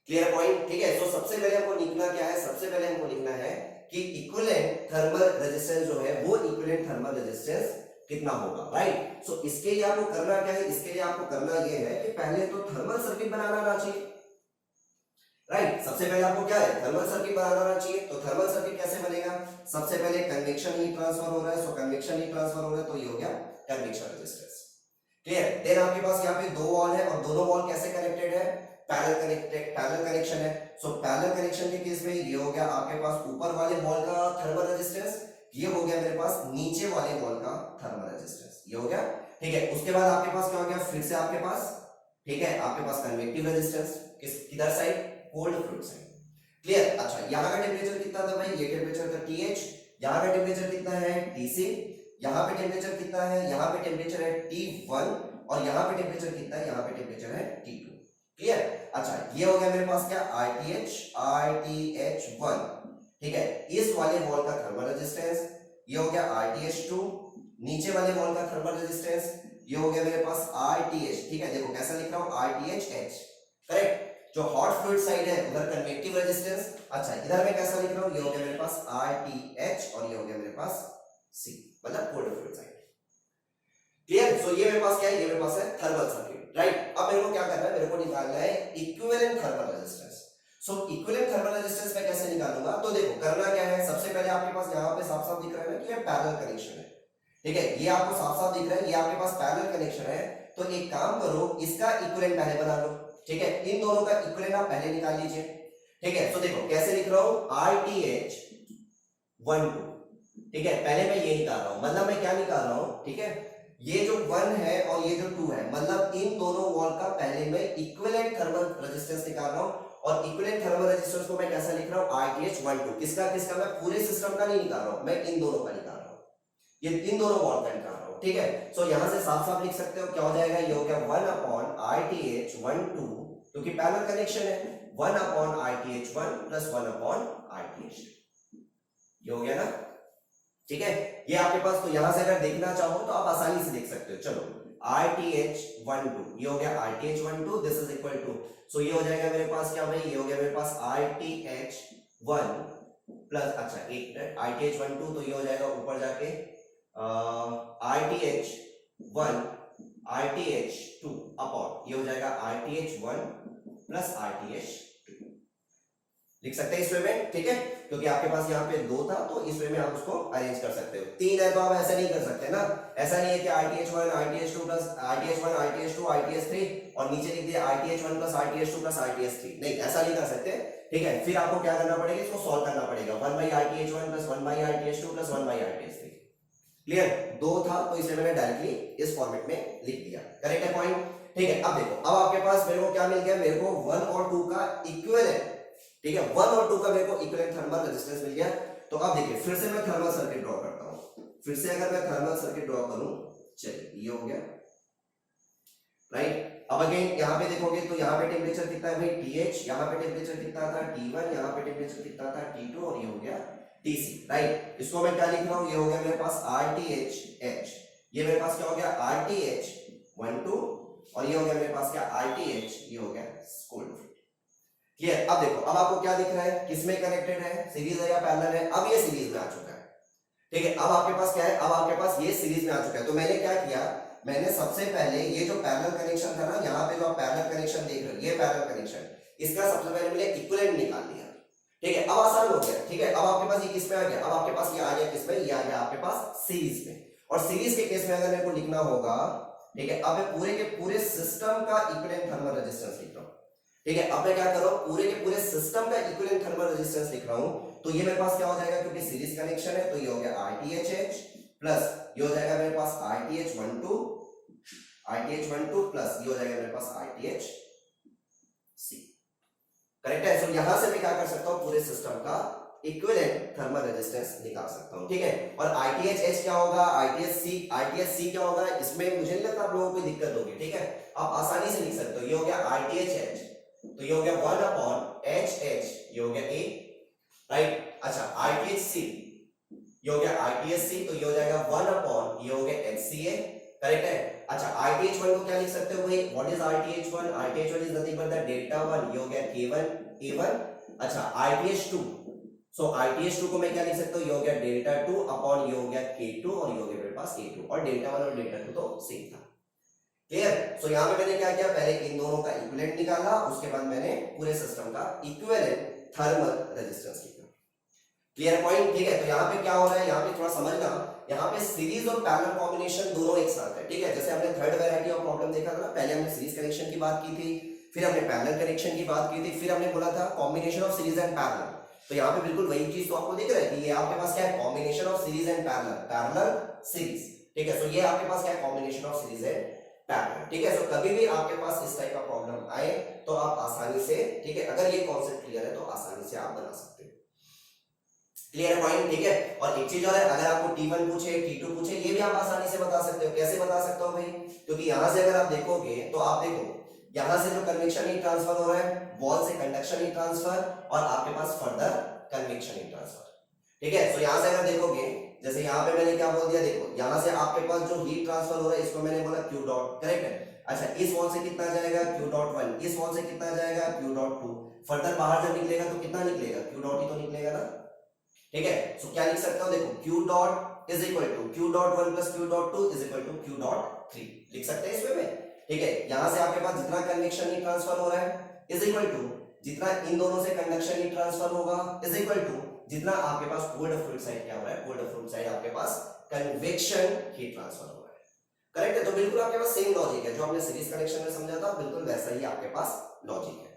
क्लियर पॉइंट, ठीक है। सो सबसे पहले हमको लिखना क्या है, सबसे पहले हमको लिखना है कि इक्विवेलेंट थर्मल रेजिस्टेंस जो है वो इक्विवेलेंट थर्मल रेजिस्टेंस कितना होगा, राइट। सो इसके लिए आपको करना क्या है, इसके लिए आपको करना ये है कि पहले तो थर्मल सर्किट बनाना आना चाहिए, राइट। सबसे पहले आपको क्या है, थर्मल सर्किट बनाना आना चाहिए। तो थर्मल सर्किट कैसे बनेगा, सबसे पहले कन्वेक्शन हीट ट्रांसफर हो रहा है, सो कन्वेक्शन हीट ट्रांसफर हो रहा है तो ये हो गया कन्वेक्शन रेजिस्टेंस। क्लियर। देन आपके पास यहाँ पे दो वॉल है, और दोनों वॉल कैसे कनेक्टेड है, पैरेलल कनेक्शन है। सो पैरेलल कनेक्शन के केस में ये हो गया आपके पास ऊपर वाले वॉल का थर्मल रेजिस्टेंस, ये हो गया मेरे पास नीचे वाले वॉल का थर्मल रेजिस्टेंस, ये हो गया। ठीक है, उसके बाद आपके पास क्या हो गया, फिर से आपके पास, ठीक है, आपके पास कन्वेक्टिव रेजिस्टेंस किधर side, cold fluid side. Clear. अच्छा यहाँ का टेम्परेचर कितना था भाई, ये टेम्परेचर था TH, यहाँ का टेम्परेचर कितना है TC, यहाँ पे टेम्परेचर कितना है, यहाँ पे टेम्परेचर है T1, और यहाँ पे टेम्परेचर कितना है, यहाँ पे टेम्परेचर है T2। क्लियर। अच्छा ये हो गया मेरे पास क्या, RTH1, ठीक है, इस वाले वॉल का थर्मल रेजिस्टेंस, ये हो गया RTH2, नीचे वाले वॉल का थर्मल रेजिस्टेंस, ये हो गया मेरे पास RTH। ठीक है, देखो कैसा लिख रहा हूं, RTHH। करेक्ट। जो हॉट फ्लूइड साइड है उधर कन्वेक्टिव रेजिस्टेंस। अच्छा इधर मैं कैसा लिख रहा हूं, ये हो गया मेरे पास RTH, और ये हो गया मेरे पास C, मतलब कोल्ड फ्लूइड साइड। क्लियर। सो ये मेरे पास क्या है, ये मेरे पास है थर्मल सर्किट, राइट। अब मेरे को क्या करना है, मेरे को निकालना है इक्विवेलेंट थर्मल रेजिस्टेंस। सो इक्विवेलेंट थर्मल रेजिस्टेंस मैं कैसे निकालूंगा, तो देखो करना क्या है, सबसे पहले आपके पास यहाँ पे साफ साफ दिख रहा है ना कि ये पैरेलल कनेक्शन है, ठीक है, ये आपको साफ साफ दिख रहा है, ये आपके पास पैरेलल कनेक्शन है। तो एक काम करो, इसका इक्विवेलेंट पहले बना लो, ठीक है, इन दोनों का इक्विवेलेंट आप पहले निकाल लीजिए, ठीक है। तो देखो कैसे लिख रहा हूं, RTH 1 2, ठीक है, पहले मैं ये निकाल रहा हूं, मतलब मैं क्या निकाल रहा हूं, ठीक है, ये जो 1 है और ये जो 2 है, मतलब इन दोनों वॉल का पहले मैं इक्विवेलेंट थर्मल रेजिस्टेंस निकाल रहा हूं। और इक्विवेलेंट थर्मल रेजिस्टेंस को मैं कैसा लिख रहा हूं, RTH 1 2, किसका किसका, मैं पूरे सिस्टम का नहीं निकाल रहा हूं, मैं इन दोनों का निकाल रहा हूं, ये इन दोनों वॉल का निकाल रहा हूं, ठीक है। सो यहां से साफ साफ लिख सकते हो, क्या हो जाएगा, ये हो गया 1/RTH 1 2, क्योंकि पैरेलल कनेक्शन है, 1/RTH 1 प्लस 1/RTH 2, ये हो गया ना, ठीक है। ये आपके पास, तो यहां से अगर देखना चाहो तो आप आसानी से देख सकते हो, चलो RTH 1 2, ये हो गया RTH 1 2, this is equal to, so ये हो जाएगा मेरे पास क्या भाई, ये हो गया मेरे पास RTH 1 प्लस, अच्छा एक मिनट, RTH 1 2, तो ये हो जाएगा ऊपर जाके RTH 1 RTH 2 अपॉन, ये हो जाएगा RTH 1 प्लस RTH 2, लिख सकते हैं इस वे में, ठीक है, क्योंकि आपके पास यहाँ पे 2 था तो इस वे में आप उसको अरेंज कर सकते हो। 3 है तो आप ऐसा नहीं कर सकते ना, ऐसा नहीं है कि RTH 1 RTH 2 plus RTH 1 RTH 2 RTH 3 और नीचे लिख दिया RTH 1 plus RTH 2 plus RTH 3, नहीं ऐसा नहीं कर सकते, ठीक है। फिर आपको क्या करना पड़ेगा, इसको सॉल्व करना पड़ेगा, 1/RTH 1 plus 1/RTH 2 plus 1/RTH 3, clear, 2 था तो इसे मैंने डायरेक्टली इस फॉर्मेट में लिख दिया, करेक्ट है पॉइंट, ठीक है। अब देखो, अब आपके पास मेरे को क्या मिल गया, मेरे को 1 और 2 का इक्विवेलेंट, ठीक है, 1 और 2 का मेरे को इक्विवेलेंट थर्मल रेजिस्टेंस मिल गया। तो अब देखिए फिर से मैं थर्मल सर्किट ड्रॉ करता हूं, फिर से अगर मैं थर्मल सर्किट ड्रॉ करूं, चलिए ये हो गया, राइट। अब अगेन यहां पे देखोगे तो यहां पे टेंपरेचर कितना है भाई, TH, यहां पे टेंपरेचर कितना था, T1, यहां पे टेंपरेचर कितना था, T2, और ये हो गया TC, राइट। इसको मैं क्या लिख रहा हूं, ये हो गया मेरे पास RTH, ये मेरे पास क्या हो गया RTH 1 2, और ये हो गया मेरे पास क्या RTH, ये हो गया कोल्ड, क्लियर। अब देखो, अब आपको क्या दिख रहा है, किसमें कनेक्टेड है, सीरीज है या पैरेलल है, अब ये सीरीज में आ चुका है, ठीक है। अब आपके पास क्या है, अब आपके पास ये सीरीज में आ चुका है। तो मैंने क्या किया, मैंने सबसे पहले ये जो पैरेलल कनेक्शन था ना, यहाँ पे जो आप पैरेलल कनेक्शन देख रहे हो, ये पैरेलल कनेक्शन, इसका सबसे पहले मैंने इक्विवेलेंट निकाल लिया, ठीक है। अब आसान हो गया, ठीक है। अब आपके पास ये किस में आ गया, अब आपके पास ये आ गया किस में, ये आ गया आपके पास सीरीज में। और सीरीज के केस में अगर मेरे को लिखना होगा, ठीक है, अब मैं पूरे के पूरे सिस्टम का इक्विवेलेंट थर्मल रेजिस्टेंस लिख रहा हूं, ठीक है। अब मैं क्या कर रहा हूं, पूरे के पूरे सिस्टम का इक्विवेलेंट थर्मल रेजिस्टेंस लिख रहा हूं, तो ये मेरे पास क्या हो जाएगा, क्योंकि सीरीज कनेक्शन है, तो ये हो गया RTH प्लस ये हो जाएगा मेरे पास RTH 1 2 प्लस ये हो जाएगा मेरे पास RTH C, करेक्ट है। सो यहां से मैं क्या कर सकता हूं, पूरे सिस्टम का इक्विवेलेंट थर्मल रेजिस्टेंस निकाल सकता हूं, ठीक है। और RTH क्या होगा, RTH C क्या होगा, इसमें मुझे नहीं लगता आप लोगों को दिक्कत होगी, ठीक है, आप आसानी से लिख सकते हो। ये हो गया RTH, तो ये हो गया 1/HH, ये हो गया A, राइट। अच्छा RTH C, ये हो गया RTH C, तो ये हो जाएगा 1/, ये हो गया HCA, करेक्ट है। अच्छा RTH 1 को क्या लिख सकते हो भाई, what is RTH 1, RTH 1 is nothing but the delta 1, ये हो गया K1 A1। अच्छा RTH 2, सो RTH 2 को मैं क्या लिख सकता हूं, ये हो गया डेल्टा 2 अपॉन ये हो गया K2, और ये हो गया मेरे पास K2, और डेल्टा 1 और डेल्टा 2 तो सेम था, क्लियर। सो यहां पे मैंने क्या किया, पहले इन दोनों का इक्विवेलेंट निकाला, उसके बाद मैंने पूरे सिस्टम का इक्विवेलेंट थर्मल रेजिस्टेंस निकाला, क्लियर पॉइंट, ठीक है। तो यहाँ पे क्या हो रहा है, यहाँ पे थोड़ा समझना, यहाँ पे सीरीज और पैरेलल कॉम्बिनेशन दोनों एक साथ है, ठीक है। जैसे हमने थर्ड वैरायटी ऑफ प्रॉब्लम देखा था ना, पहले हमने सीरीज कनेक्शन की बात की थी, फिर हमने पैरेलल कनेक्शन की बात की थी, फिर हमने बोला था combination of series and parallel. तो यहाँ पे बिल्कुल वही चीज तो आपको दिख रहा है कि ये आपके पास क्या है, combination of series and parallel series, ठीक है। सो ये आपके पास क्या है, combination of series and parallel, ठीक है। सो कभी भी आपके पास इस टाइप का प्रॉब्लम आए तो आप आसानी से, ठीक है, अगर ये कॉन्सेप्ट क्लियर है तो आसानी से आप बना सकते हो, क्लियर पॉइंट, ठीक है। और एक चीज और है, अगर आपको T1 पूछे T2 पूछे, ये भी आप आसानी से बता सकते हो। कैसे बता सकते हो भाई, क्योंकि यहां से अगर आप देखोगे तो आप देखो यहां से जो कन्वेक्शन हीट ट्रांसफर हो रहा है, वॉल से कंडक्शन हीट ट्रांसफर, और आपके पास फर्दर कन्वेक्शन हीट ट्रांसफर, ठीक है। सो यहां से अगर देखोगे, जैसे यहां पे मैंने क्या बोल दिया, देखो यहां से आपके पास जो हीट ट्रांसफर हो रहा है, इसको मैंने बोला Q डॉट, करेक्ट है। अच्छा इस वॉल से कितना जाएगा, Q डॉट 1, इस वॉल से कितना जाएगा, Q डॉट 2, फर्दर बाहर जब निकलेगा तो कितना निकलेगा, Q डॉट ही तो निकलेगा ना, ठीक है। सो क्या लिख सकता हूं, देखो Q dot is equal to Q dot 1 plus Q dot 2 is equal to Q dot 3, लिख सकते हैं इसमें में, ठीक है, यहां से आपके पास जितना कन्वेक्शन हीट ट्रांसफर हो रहा है इज इक्वल टू जितना इन दोनों से कंडक्शन हीट ट्रांसफर होगा इज इक्वल टू जितना आपके पास कोल्ड फ्लूइड साइड क्या हो रहा है, कोल्ड फ्लूइड साइड आपके पास कन्वेक्शन हीट ट्रांसफर हो रहा है। करेक्ट है, तो बिल्कुल आपके पास सेम लॉजिक है जो आपने सीरीज कनेक्शन में समझा था, बिल्कुल वैसा ही आपके पास लॉजिक है।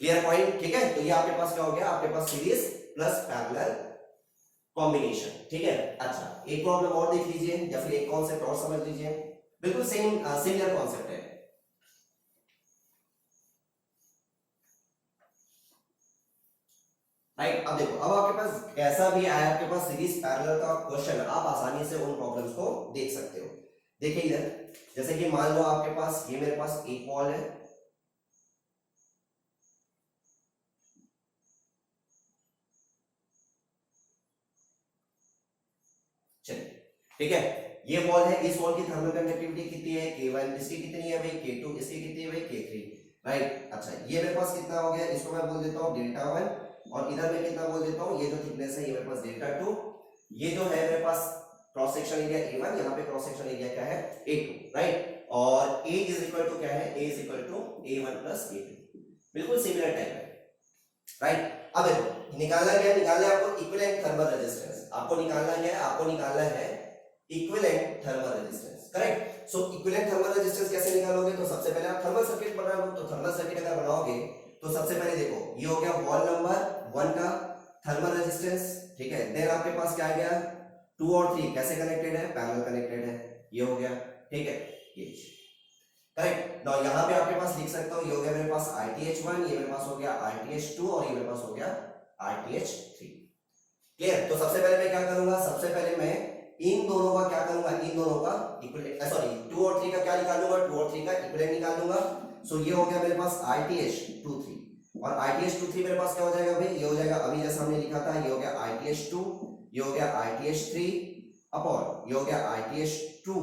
क्लियर पॉइंट, ठीक है। तो ये आपके पास क्या हो गया, आपके पास सीरीज प्लस पैरेलल कॉम्बिनेशन, ठीक है। अच्छा, एक प्रॉब्लम और देख लीजिए या फिर एक कॉन्सेप्ट और समझ लीजिए, बिल्कुल सेम सिमिलर कॉन्सेप्ट है। राइट, अब देखो, अब आपके पास ऐसा भी आया, आपके पास सीरीज पैरेलल का क्वेश्चन, आप आसानी से उन प्रॉब्लम्स को देख सकते हो। देखिए इधर, जैसे कि मान लो आपके पास ये मेरे पास एक वॉल है, चलिए ठीक है, ये वॉल है, इस वॉल की थर्मल कंडक्टिविटी कितनी है, K1, इसकी कितनी है भाई K2, इसकी कितनी है भाई K3। राइट, अच्छा ये मेरे पास कितना हो गया, इसको मैं बोल देता हूँ डेल्टा 1 और इधर मैं कितना बोल देता हूँ, ये जो थिकनेस है ये मेरे पास डेल्टा 2, ये जो है मेरे पास क्रॉस सेक्शन एरिया A1, यहाँ पे क्रॉस सेक्शन एरिया क्या है A2। राइट, और A इज इक्वल टू क्या है, A is equal to A1 plus A2, बिल्कुल सिमिलर टाइप है। राइट, अब देखो निकालना क्या है, निकालना है आपको इक्विवेलेंट थर्मल रेजिस्टेंस, आपको निकालना क्या है, आपको निकालना है इक्विवेलेंट थर्मल रेजिस्टेंस। करेक्ट, सो इक्विवेलेंट थर्मल रेजिस्टेंस कैसे निकालोगे, तो सबसे पहले आप थर्मल सर्किट बना लो। तो थर्मल सर्किट अगर बनाओगे तो सबसे पहले देखो, ये हो गया वॉल नंबर 1 का थर्मल रेजिस्टेंस, ठीक है। देन आपके पास क्या आ गया, 2 और 3 कैसे कनेक्टेड है, पैरेलल कनेक्टेड है, ये हो गया, ठीक है, ये करेक्ट। नाउ यहां पे आपके पास लिख सकता हूं, ये हो गया मेरे पास RTH1, ये मेरे पास हो गया RTH2 और ये मेरे पास हो गया RTH3। क्लियर, तो सबसे पहले मैं क्या करूंगा, सबसे पहले मैं इन दोनों का क्या करूंगा, इन दोनों का इक्विवेलेंट, सॉरी 2 और 3 का क्या निकालूंगा, 2 और 3 का इक्विवेलेंट निकालूंगा। सो ये हो गया मेरे पास RTH23 और RTH23 मेरे पास क्या हो जाएगा भाई, ये हो जाएगा अभी जैसा हमने लिखा था, ये हो गया RTH2, ये हो गया RTH3 अपॉन ये हो गया RTH2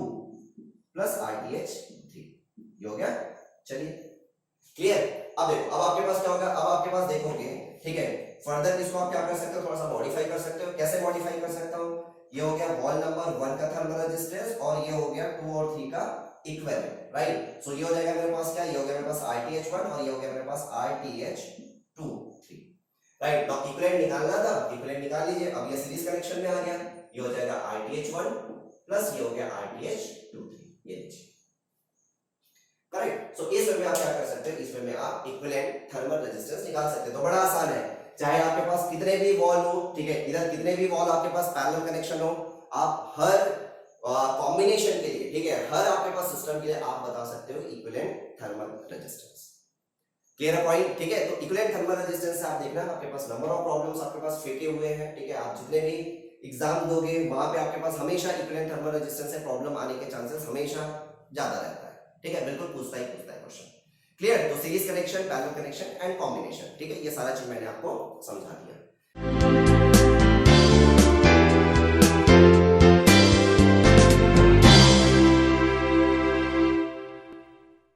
प्लस RTH3, ये हो गया। चलिए क्लियर, अब देखो, अब आपके पास क्या होगा, अब आपके पास देखोगे, ठीक है, फर्दर इसको आप क्या कर सकते हो, थोड़ा सा मॉडिफाई कर सकते हो। कैसे मॉडिफाई कर सकता हूं, ये हो गया वॉल नंबर 1 का थर्मल रेजिस्टेंस और ये हो गया 2 और 3 का इक्विवेलेंट। राइट, सो ये हो जाएगा मेरे पास क्या, ये हो गया मेरे पास RTH1 और ये हो गया मेरे पास RTH23। राइट, तो इक्विवेलेंट निकालना था, इक्विवेलेंट निकाल लीजिए। अब ये सीरीज कनेक्शन में आ गया, ये हो जाएगा RTH1 प्लस ये हो गया RTH23, ये लीजिए। करेक्ट, सो इस वे में आप क्या कर सकते हो, इस वे में आप इक्विवेलेंट थर्मल रेजिस्टेंस निकाल सकते हो। तो बड़ा आसान है, चाहे आपके पास कितने भी वॉल हो, ठीक है, इधर कितने भी वॉल आपके पास पैरेलल कनेक्शन हो, आप हर कॉम्बिनेशन के लिए, ठीक है, हर आपके पास सिस्टम के लिए आप बता सकते हो equivalent thermal resistance. Clear point, ठीक है। तो इक्विवेलेंट थर्मल रेजिस्टेंस से आप देखना आपके पास नंबर ऑफ प्रॉब्लम्स आपके पास फेंके हुए हैं, ठीक है। आप जितने भी एग्जाम दोगे वहां पे आपके पास हमेशा इक्विवेलेंट थर्मल रेजिस्टेंस से प्रॉब्लम आने के चांसेस हमेशा ज्यादा रहता है, ठीक है, बिल्कुल पूछता है क्वेश्चन। क्लियर, तो series connection, parallel connection and combination, ठीक है, ये सारा चीज मैंने आपको समझा दिया।